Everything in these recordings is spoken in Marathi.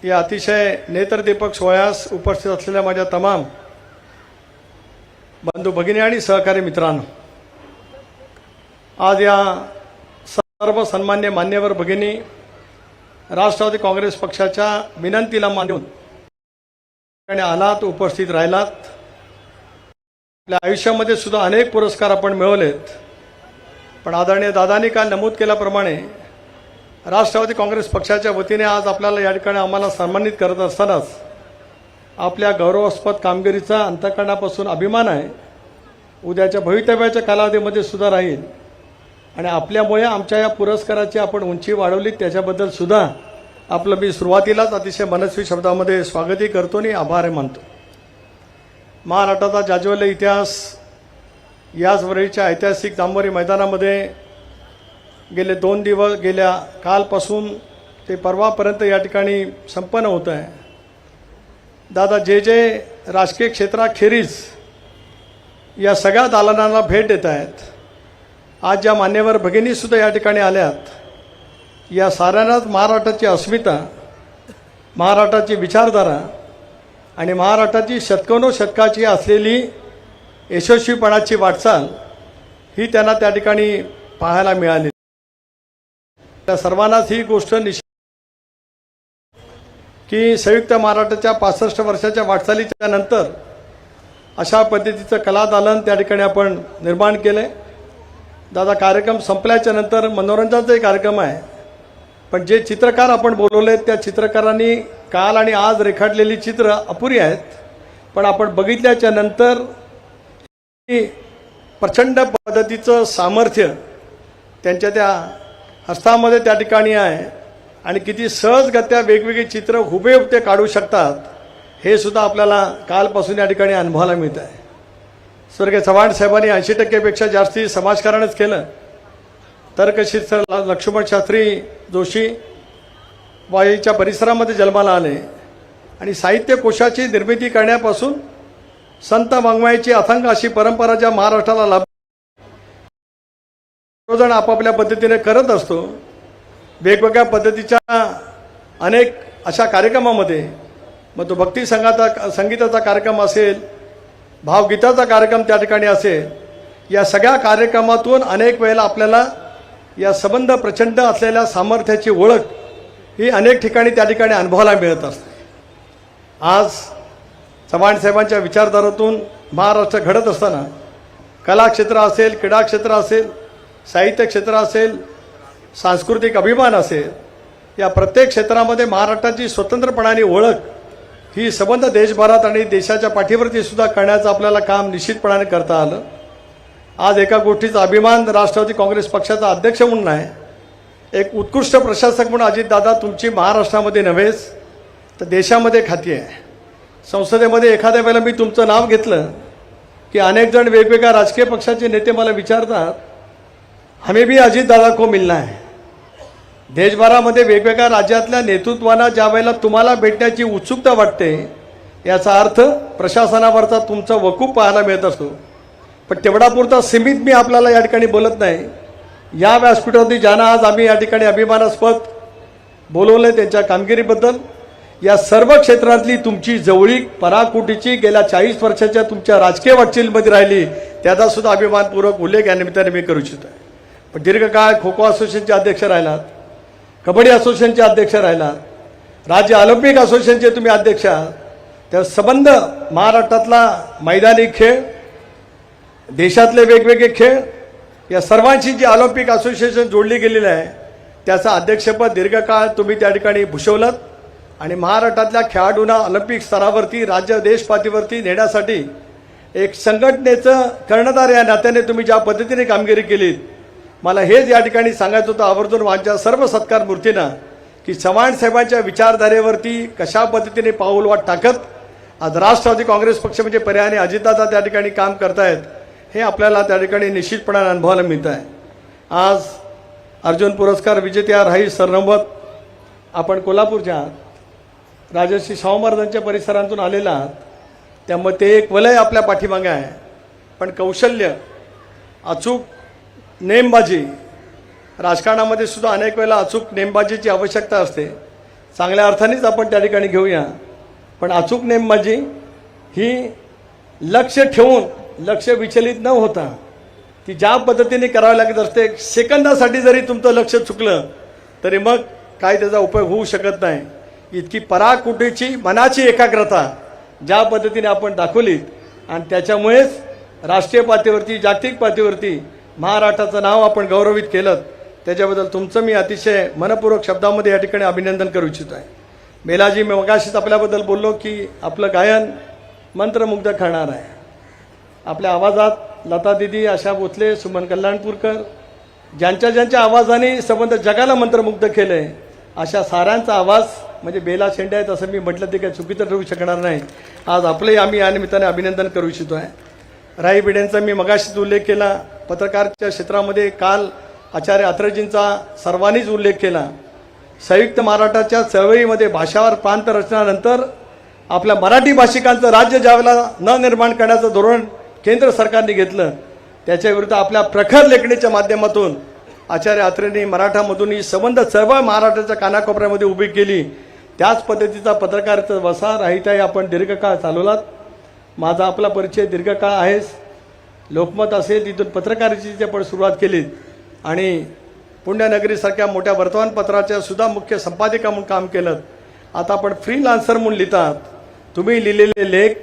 या अतिशय नेत्रदीपक सोहळ्यास उपस्थित असलेल्या माझ्या तमाम बंधू भगिनी आणि सहकारी मित्रांनो, आज या सर्व सन्मान्य मान्यवर भगिनी राष्ट्रवादी काँग्रेस पक्षाच्या विनंतीला मानून आलात, उपस्थित राहिलात. आपल्या आयुष्यामध्ये सुद्धा अनेक पुरस्कार आपण मिळवलेत, पण आदरणीय दादांनी काल नमूद केल्याप्रमाणे राष्ट्रवादी काँग्रेस पक्षाच्या वतीने आज आपल्याला या ठिकाणी आम्हाला सन्मानित करत असतानाच आपल्या गौरवास्पद कामगिरीचा अंतःकरणापासून अभिमान आहे. उद्याच्या भवितव्याच्या कालावधीमध्ये सुद्धा राहील आणि आपल्यामुळे आमच्या या पुरस्काराची आपण उंची वाढवली, त्याच्याबद्दल सुद्धा आपलं मी सुरुवातीलाच अतिशय मनस्वी शब्दामध्ये स्वागतही करतो आणि आभार मानतो. महाराष्ट्राचा जाज्वल्य इतिहास याच वरळीच्या ऐतिहासिक जांभोरी मैदानामध्ये गेले 2 दिवस गेल्या कालपासून ते परवापर्यंत या ठिकाणी संपन्न होत आहे. दादा जे राजकीय क्षेत्राखेरीज या सगळ्या दालनांना भेट देत आहेत. आज ज्या मान्यवर भगिनीसुद्धा या ठिकाणी आल्यात, या साऱ्यांनाच महाराष्ट्राची अस्मिता, महाराष्ट्राची विचारधारा आणि महाराष्ट्राची शतकानुशतकाची असलेली यशस्वीपणाची वाटचाल ही त्यांना त्या ठिकाणी पाहायला मिळाली. त्या सर्वांनाच ही गोष्ट की संयुक्त महाराष्ट्राच्या 65 वर्षाच्या वाटचालीच्या नंतर अशा पद्धतीचं कला दालन त्या ठिकाणी आपण निर्माण केले. दादा, कार्यक्रम संपल्याच्या नंतर मनोरंजनाचा कार्यक्रम आहे, पण जे चित्रकार आपण बोलवले त्या चित्रकारांनी काल आणि आज रेखाटलेली चित्र अपुरी आहेत, पण आपण बघितल्याच्या नंतर प्रचंड पद्धतीचं सामर्थ्य त्यांच्या त्या हस्तामध्ये त्या ठिकाणी आहे आणि किती सहजगत्या वेगवेगळी चित्र हुबेहूब ते काढू शकतात हे सुद्धा आपल्याला कालपासून या ठिकाणी अनुभवायला मिळत आहे. स्वर्गीय चव्हाण साहेबांनी 80% जास्ती समाजकारणच केलं. तर्कशील लक्ष्मण शास्त्री जोशी वाईच्या परिसरामध्ये जन्माला आले आणि साहित्य कोशाची निर्मिती करण्यापासून संत वाङ्मयाची अथांग अशी परंपरा ज्या महाराष्ट्राला लाभ सर्वजण आपापल्या पद्धतीने करत असतो. वेगवेगळ्या पद्धतीच्या अनेक अशा कार्यक्रमामध्ये, मग तो भक्ती संगीताचा कार्यक्रम असेल, भावगीताचा कार्यक्रम त्या ठिकाणी असेल, या सगळ्या कार्यक्रमातून अनेक वेळेला आपल्याला या संबंध प्रचंड असलेल्या सामर्थ्याची ओळख ही अनेक ठिकाणी त्या ठिकाणी अनुभवायला मिळत असते. आज चव्हाण साहेबांच्या विचारधारातून महाराष्ट्र घडत असताना कला क्षेत्र असेल, क्रीडा क्षेत्र असेल, साहित्य क्षेत्र असेल, सांस्कृतिक अभिमान असेल, या प्रत्येक क्षेत्रामध्ये महाराष्ट्राची स्वतंत्रपणाने ओळख ही संबंध देशभरात आणि देशाच्या पाठीवरती सुद्धा करण्याचं आपल्याला काम निश्चितपणाने करता आलं. आज एका गोष्टीचा अभिमान राष्ट्रवादी काँग्रेस पक्षाचा अध्यक्ष म्हणून आहे, एक उत्कृष्ट प्रशासक म्हणून अजितदादा तुमची महाराष्ट्रामध्ये नव्हेच तर देशामध्ये ख्याती आहे. संसदेमध्ये एखाद्या वेळेला मी तुमचं नाव घेतलं की अनेक जण वेगवेगळ्या राजकीय पक्षाचे नेते मला विचारतात, हमें भी अजितदादा को मिलना है. देशभरामध्ये वेगवेगळ्या राज्यातल्या नेतृत्वांना ज्या वेळेला तुम्हाला भेटण्याची उत्सुकता वाटते, याचा अर्थ प्रशासनावरचा तुमचा वकूफ पाहायला मिळत असतो. पण तेवढापुरता सीमित मी आपल्याला या ठिकाणी बोलत नाही. या व्यासपीठावरती ज्यांना आज आम्ही या ठिकाणी अभिमानास्पद बोलवले त्यांच्या कामगिरीबद्दल, या सर्व क्षेत्रातली तुमची जवळीक पराकोटीची गेल्या 40 वर्षाच्या तुमच्या राजकीय वाटचालीमध्ये राहिली, त्याचा सुद्धा अभिमानपूर्वक उल्लेख या निमित्ताने मी करू इच्छितो. पण दीर्घकाळ खो खो असोसिएशनचे अध्यक्ष राहिलात, कबड्डी असोसिएशनचे अध्यक्ष राहिलात, राज्य ऑलिम्पिक असोसिएशनचे तुम्ही अध्यक्ष आहात. त्या संबंध महाराष्ट्रातला मैदानी खेळ, देशातले वेगवेगळे खेळ, या सर्वांची जी ऑलिम्पिक असोसिएशन जोडली गेलेली आहे त्याचं अध्यक्षपद दीर्घकाळ तुम्ही त्या ठिकाणी भूषवलं आणि महाराष्ट्रातल्या खेळाडूंना ऑलिम्पिक स्तरावरती राज्य देश पातळीवरती नेण्यासाठी एक संघटनेचं कर्णधार या नात्याने तुम्ही ज्या पद्धतीने कामगिरी केली, मला हेच या ठिकाणी सांगायचं होतं आवर्जून माझ्या सर्व सत्कार मूर्तींना की चव्हाण साहेबांच्या विचारधारेवरती कशा पद्धतीने पाऊलवाट टाकत आज राष्ट्रवादी काँग्रेस पक्ष म्हणजे पर्यायाने अजितदादा त्या ठिकाणी काम करतायत हे आपल्याला त्या ठिकाणी निश्चितपणाने अनुभवायला मिळत आहे. आज अर्जुन पुरस्कार विजेत्या राही सरनोबत आपण कोल्हापूरच्या राजर्षी शाहू महाराजांच्या परिसरातून आलेला आहात, त्यामुळे ते एक वलय आपल्या पाठीमागे आहे. पण कौशल्य, अचूक नेमबाजी, राजकारणामध्ये सुद्धा अनेक वेळेला अचूक नेमबाजीची आवश्यकता असते. चांगल्या अर्थानेच आपण त्या ठिकाणी घेऊया, पण अचूक नेमबाजी ही लक्ष ठेवून लक्ष विचलित न होता ती ज्या पद्धतीने करावी लागत असते, सेकंदासाठी जरी तुमचं लक्ष चुकलं तरी मग काय त्याचा उपयोग होऊ शकत नाही. इतकी पराकुटीची मनाची एकाग्रता ज्या पद्धतीने आपण दाखवली आणि त्याच्यामुळेच राष्ट्रीय पातळीवरती जागतिक पातळीवरती महाराष्ट्राचं नाव आपण गौरवित केलं, त्याच्याबद्दल तुमचं मी अतिशय मनपूर्वक शब्दामध्ये या ठिकाणी अभिनंदन करू इच्छितो आहे. मेलाजी, मी मगाशीच आपल्याबद्दल बोललो की आपलं गायन मंत्रमुग्ध करणार आहे. आपल्या आवाजात लता दिदी, आशा भोसले, सुमन कल्याणपूरकर ज्यांच्या आवाजाने संबंध जगाला मंत्रमुग्ध केलं आहे, अशा साऱ्यांचा आवाज म्हणजे बेला शेंडे आहेत असं मी म्हटलं ते काही चुकीचं ठरू शकणार नाही. आज आपलंही आम्ही या निमित्ताने अभिनंदन करू इच्छितो आहे. राई भिडेंचा मी मगाशीच उल्लेख केला. पत्रकाराच्या क्षेत्रामध्ये काल आचार्य अत्रेजींचा सर्वांनीच उल्लेख केला. संयुक्त महाराष्ट्राच्या चळवळीमध्ये भाषावर प्रांत रचनानंतर आपल्या मराठी भाषिकांचं राज्य ज्यावेळेला न निर्माण करण्याचं धोरण केंद्र सरकारने घेतलं, त्याच्याविरुद्ध आपल्या प्रखर लेखणीच्या माध्यमातून आचार्य अत्रेंनी मराठामधून ही संबंध चळवळ महाराष्ट्राच्या कानाकोपऱ्यामध्ये उभी केली. त्याच पद्धतीचा पत्रकारिता वसा राहिताही आपण दीर्घकाळ चालवलात. माझा आपला परिचय दीर्घकाळ आहेच. लोकमत असेल तिथून पत्रकारितेची आपण सुरुवात केली आणि पुण्यनगरीसारख्या मोठ्या वर्तमानपत्राच्या सुद्धा मुख्य संपादिका म्हणून काम केलं. आता आपण फ्रीलान्सर म्हणून लिहितात. तुम्ही लिहिलेले लेख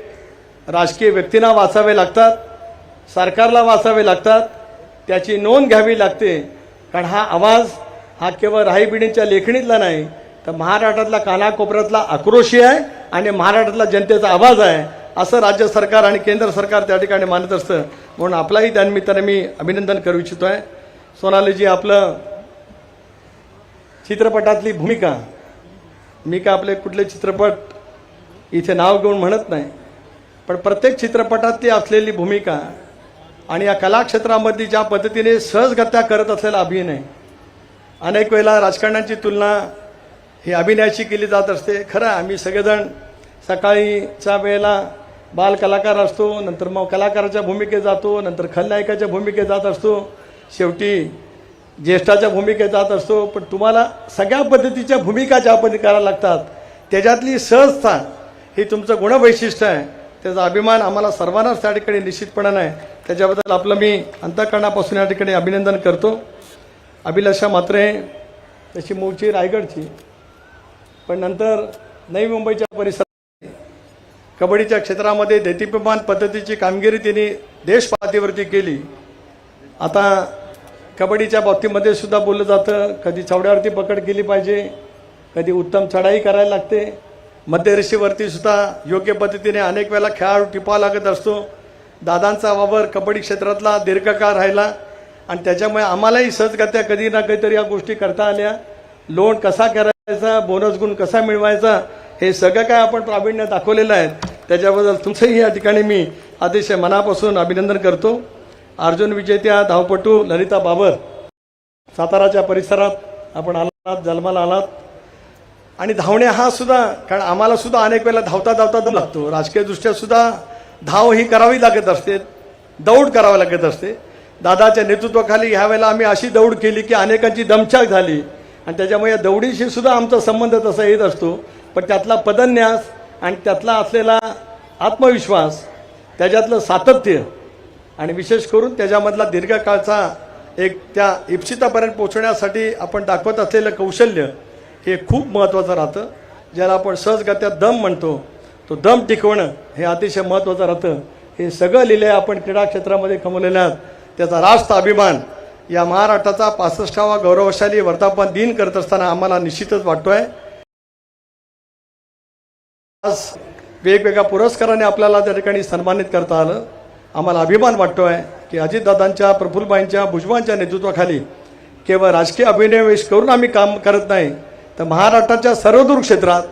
राजकीय व्यक्तींना वाचावे लागतात, सरकारला वाचावे लागतात, त्याची नोंद घ्यावी लागते. कारण हा आवाज हा केवळ राई भिडेंच्या लेखणीतला नाही, तर महाराष्ट्रातला कानाकोपऱ्यातला आक्रोशी आहे आणि महाराष्ट्रातला जनतेचा आवाज आहे असं राज्य सरकार आणि केंद्र सरकार त्या ठिकाणी मानत असतं. म्हणून आपलाही त्यानिमित्ताने मी अभिनंदन करू इच्छितो आहे. सोनालीजी, आपलं चित्रपटातली भूमिका, मी का आपले कुठले चित्रपट इथे नाव घेऊन म्हणत नाही, पण प्रत्येक चित्रपटातली असलेली भूमिका आणि या कलाक्षेत्रामध्ये ज्या पद्धतीने सहजगत्या करत असलेला अभिनय, अनेक वेळेला राजकारण्यांची तुलना ही अभिनयाची केली जात असते. खरं आम्ही सगळेजण सकाळीच्या वेळेला बाल कलाकार असतो, नंतर मग कलाकाराच्या भूमिकेत जातो, नंतर खलनायकाच्या भूमिकेत जात असतो, शेवटी ज्येष्ठाच्या भूमिकेत जात असतो. पण तुम्हाला सगळ्या पद्धतीच्या भूमिका ज्या पद्धती करायला लागतात त्याच्यातली सहजता ही तुमचं गुणवैशिष्ट्य आहे. त्याचा अभिमान आम्हाला सर्वांनाच त्या ठिकाणी निश्चितपणानं आहे. त्याच्याबद्दल आपलं मी अंतःकरणापासून या ठिकाणी अभिनंदन करतो. अभिलाषा म्हात्रे तशी मूळची रायगडची, पण नंतर नवी मुंबईच्या परिसरात कबड्डीच्या क्षेत्रामध्ये देदीप्यमान पद्धतीची कामगिरी तिने देश पातळीवरती केली. आता कबड्डीच्या बाबतीमध्ये सुद्धा बोललं जातं, कधी चवड्यावरती पकड केली पाहिजे, कधी उत्तम चढाई करायला लागते, मध्यरेषेवरती सुद्धा योग्य पद्धतीने अनेक वेळेला खेळाडू टिपावा लागत असतो. दादांचा वावर कबड्डी क्षेत्रातला दीर्घकाळ राहिला आणि त्याच्यामुळे आम्हालाही सहजगत्या कधी ना कधीतरी या गोष्टी करता आल्या. लोन कसा करायचा, बोनस गुण कसा मिळवायचा, हे सगळं काय आपण प्रावीण्य दाखवलेलं आहे. त्याच्याबद्दल तुमचंही या ठिकाणी मी अतिशय मनापासून अभिनंदन करतो. अर्जुन विजेत्या धावपटू ललिता बाबर, साताराच्या परिसरात आपण आलात, जन्माला आलात आणि धावणे हा सुद्धा, कारण आम्हाला सुद्धा अनेक वेळेला धावता धावता दम लागतो. राजकीयदृष्ट्या सुद्धा धाव ही करावी लागत असते, दौड करावी लागत असते. दादाच्या नेतृत्वाखाली ह्या वेळेला आम्ही अशी दौड केली की अनेकांची दमछाक झाली आणि त्याच्यामुळे या दौडीशी सुद्धा आमचा संबंध तसा येत असतो. पण त्यातला पदन्यास आणि त्यातला असलेला आत्मविश्वास, त्याच्यातलं सातत्य आणि विशेष करून त्याच्यामधला दीर्घकाळचा एक त्या इप्सितापर्यंत पोहोचण्यासाठी आपण दाखवत असलेलं कौशल्य हे खूप महत्त्वाचं राहतं. ज्याला आपण सहजगत्या दम म्हणतो, तो दम टिकवणं हे अतिशय महत्त्वाचं राहतं. हे सगळं लिहिले आपण क्रीडा क्षेत्रामध्ये कमवलेलं आहात. त्याचा राष्ट्र अभिमान या महाराष्ट्राचा 65वा गौरवशाली वर्धापन दिन करत असताना आम्हाला निश्चितच वाटतोय. आज वेगवेगळ्या पुरस्काराने आपल्याला त्या ठिकाणी सन्मानित करता आलं. आम्हाला अभिमान वाटतोय की अजितदादांच्या, प्रफुल्लबाईंच्या, भुजबळांच्या नेतृत्वाखाली केवळ राजकीय अभिनिवेश करून आम्ही काम करत नाही, तर महाराष्ट्राच्या सर्वदूर क्षेत्रात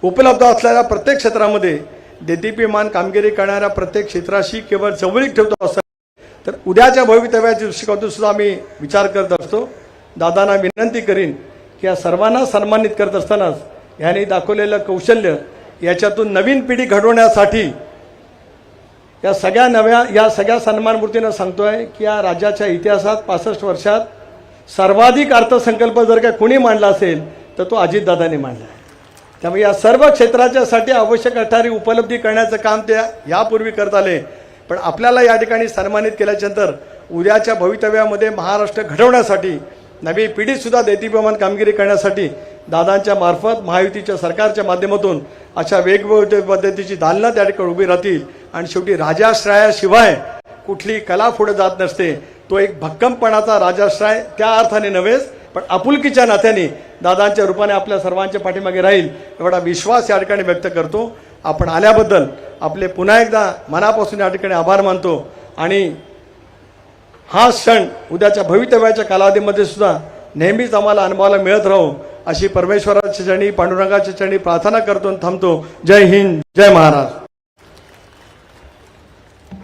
उपलब्ध असलेल्या प्रत्येक क्षेत्रामध्ये देदीप्यमान कामगिरी करणाऱ्या प्रत्येक क्षेत्राशी केवळ जवळीक ठेवतो असं, तर उद्याच्या भवितव्याच्या दृष्टिकोनातून सुद्धा आम्ही विचार करत असतो. दादांना विनंती करीन की या सर्वांना सन्मानित करत असतानाच ह्यांनी दाखवलेलं कौशल्य याच्यातून नवीन पिढी घडवण्यासाठी या सगळ्या सन्मानमूर्तींना सांगतोय की या राज्याच्या इतिहासात 65 वर्षात सर्वाधिक अर्थसंकल्प जर काय कोणी मांडला असेल तर तो अजितदादांनी मांडला आहे. त्यामुळे या सर्व क्षेत्राच्यासाठी आवश्यक असणारी उपलब्धी करण्याचं काम ते यापूर्वी करत आले. पण आपल्याला या ठिकाणी सन्मानित केल्याच्यानंतर उद्याच्या भवितव्यामध्ये महाराष्ट्र घडवण्यासाठी नवी पिढीसुद्धा देदीप्यमान कामगिरी करण्यासाठी दादांच्या मार्फत महायुतीच्या सरकारच्या माध्यमातून अशा वेगवेगळ्या पद्धतीची दालनं त्या ठिकाणी उभी राहतील. आणि शेवटी राजाश्रयाशिवाय कुठली कला पुढे जात नसते. तो एक भक्कमपणाचा राजाश्रय त्या अर्थाने नव्हेच पण आपुलकीच्या नात्याने दादांच्या रूपाने आपल्या सर्वांच्या पाठीमागे राहील एवढा विश्वास या ठिकाणी व्यक्त करतो. आपण आल्याबद्दल आपले पुन्हा एकदा मनापासून या ठिकाणी आभार मानतो. आणि हा क्षण उद्याच्या भवितव्याच्या कालावधीमध्ये सुद्धा नेहमीच आम्हाला अनुभवाला मिळत राहू अशी परमेश्वराच्या चरणी पांडुरंगाच्या चरणी प्रार्थना करतो आणि थांबतो. जय हिंद, जय महाराष्ट्र.